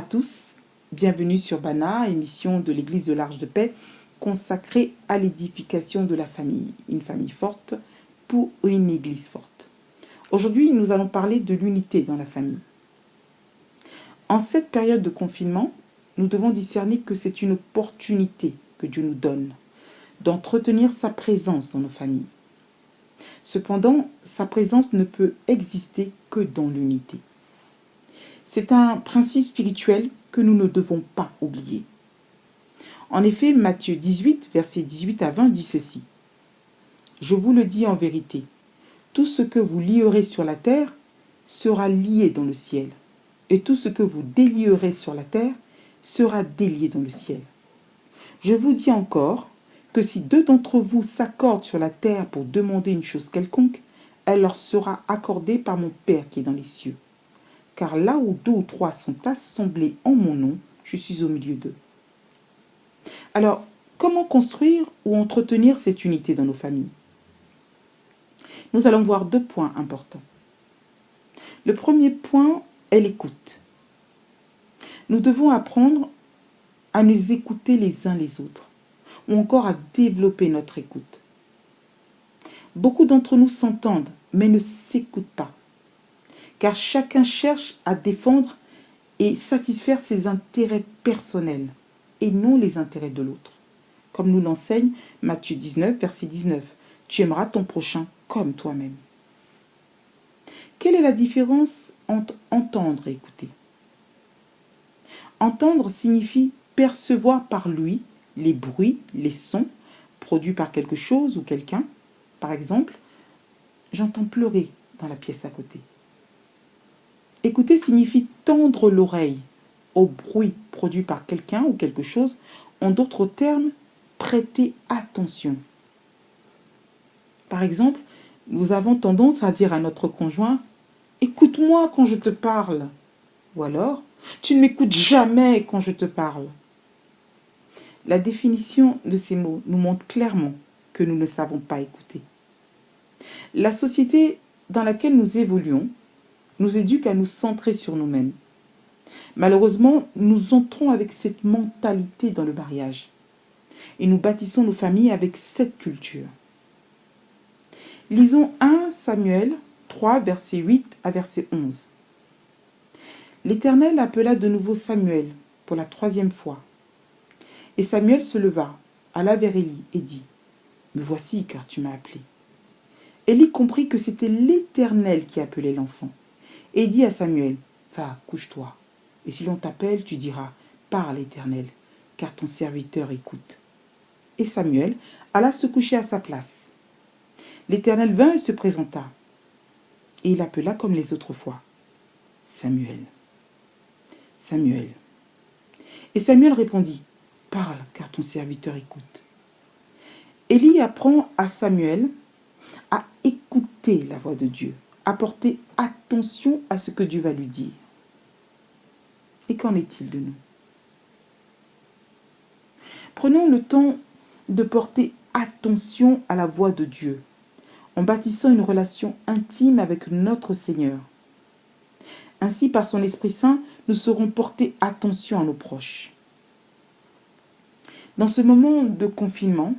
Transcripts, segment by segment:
à tous, bienvenue sur Bana, émission de l'Église de l'Arche de Paix, consacrée à l'édification de la famille, une famille forte pour une Église forte. Aujourd'hui, nous allons parler de l'unité dans la famille. En cette période de confinement, nous devons discerner que c'est une opportunité que Dieu nous donne d'entretenir sa présence dans nos familles. Cependant, sa présence ne peut exister que dans l'unité. C'est un principe spirituel que nous ne devons pas oublier. En effet, Matthieu 18, versets 18 à 20 dit ceci. « Je vous le dis en vérité, tout ce que vous lierez sur la terre sera lié dans le ciel, et tout ce que vous délierez sur la terre sera délié dans le ciel. Je vous dis encore que si deux d'entre vous s'accordent sur la terre pour demander une chose quelconque, elle leur sera accordée par mon Père qui est dans les cieux. Car là où deux ou trois sont assemblés en mon nom, je suis au milieu d'eux. » Alors, comment construire ou entretenir cette unité dans nos familles? Nous allons voir deux points importants. Le premier point est l'écoute. Nous devons apprendre à nous écouter les uns les autres, ou encore à développer notre écoute. Beaucoup d'entre nous s'entendent, mais ne s'écoutent pas, car chacun cherche à défendre et satisfaire ses intérêts personnels et non les intérêts de l'autre. Comme nous l'enseigne Matthieu 19, verset 19, « Tu aimeras ton prochain comme toi-même. » Quelle est la différence entre entendre et écouter? Entendre signifie percevoir par l'ouïe les bruits, les sons produits par quelque chose ou quelqu'un. Par exemple, j'entends pleurer dans la pièce à côté. Écouter signifie tendre l'oreille au bruit produit par quelqu'un ou quelque chose. En d'autres termes, prêter attention. Par exemple, nous avons tendance à dire à notre conjoint « Écoute-moi quand je te parle » ou alors « Tu ne m'écoutes jamais quand je te parle ». La définition de ces mots nous montre clairement que nous ne savons pas écouter. La société dans laquelle nous évoluons nous éduque à nous centrer sur nous-mêmes. Malheureusement, nous entrons avec cette mentalité dans le mariage et nous bâtissons nos familles avec cette culture. Lisons 1 Samuel 3, verset 8 à verset 11. L'Éternel appela de nouveau Samuel pour la 3e fois. Et Samuel se leva, alla vers Élie et dit « Me voici, car tu m'as appelé. » Élie comprit que c'était l'Éternel qui appelait l'enfant et dit à Samuel « Va, couche-toi. Et si l'on t'appelle, tu diras « Parle, Éternel, car ton serviteur écoute. » Et Samuel alla se coucher à sa place. L'Éternel vint et se présenta. Et il appela comme les autres fois. « Samuel, Samuel. » Et Samuel répondit. « Parle, car ton serviteur écoute. » Élie apprend à Samuel à écouter la voix de Dieu, à porter attention à ce que Dieu va lui dire. Et qu'en est-il de nous? Prenons le temps de porter attention à la voix de Dieu, en bâtissant une relation intime avec notre Seigneur. Ainsi, par son Esprit Saint, nous saurons porter attention à nos proches. Dans ce moment de confinement,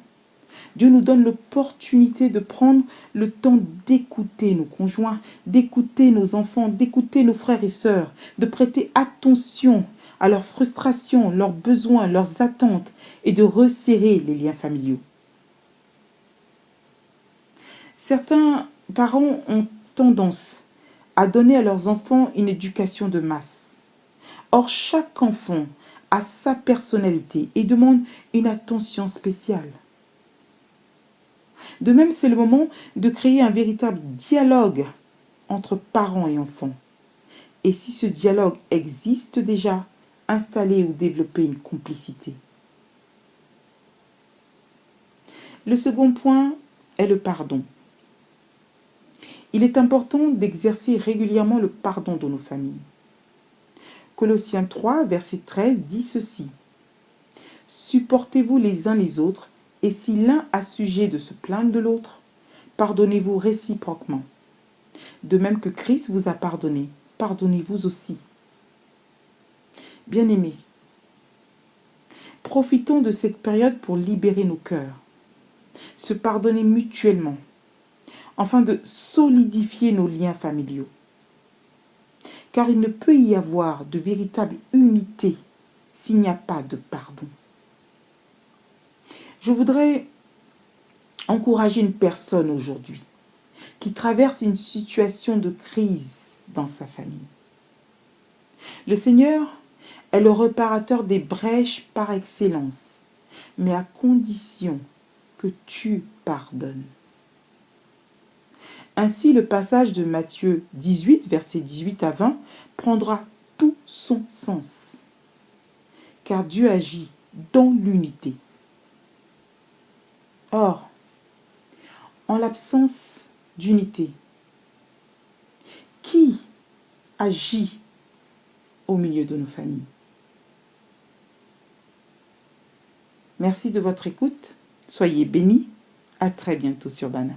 Dieu nous donne l'opportunité de prendre le temps d'écouter nos conjoints, d'écouter nos enfants, d'écouter nos frères et sœurs, de prêter attention à leurs frustrations, leurs besoins, leurs attentes et de resserrer les liens familiaux. Certains parents ont tendance à donner à leurs enfants une éducation de masse. Or, chaque enfant a sa personnalité et demande une attention spéciale. De même, c'est le moment de créer un véritable dialogue entre parents et enfants. Et si ce dialogue existe déjà, installer ou développer une complicité. Le second point est le pardon. Il est important d'exercer régulièrement le pardon dans nos familles. Colossiens 3, verset 13 dit ceci. « Supportez-vous les uns les autres, et si l'un a sujet de se plaindre de l'autre, pardonnez-vous réciproquement. De même que Christ vous a pardonné, pardonnez-vous aussi. » Bien-aimés, profitons de cette période pour libérer nos cœurs, se pardonner mutuellement, afin de solidifier nos liens familiaux. Car il ne peut y avoir de véritable unité s'il n'y a pas de pardon. Je voudrais encourager une personne aujourd'hui qui traverse une situation de crise dans sa famille. Le Seigneur est le réparateur des brèches par excellence, mais à condition que tu pardonnes. Ainsi, le passage de Matthieu 18, versets 18 à 20, prendra tout son sens, car Dieu agit dans l'unité. Or, en l'absence d'unité, qui agit au milieu de nos familles? Merci de votre écoute. Soyez bénis. À très bientôt sur Bana.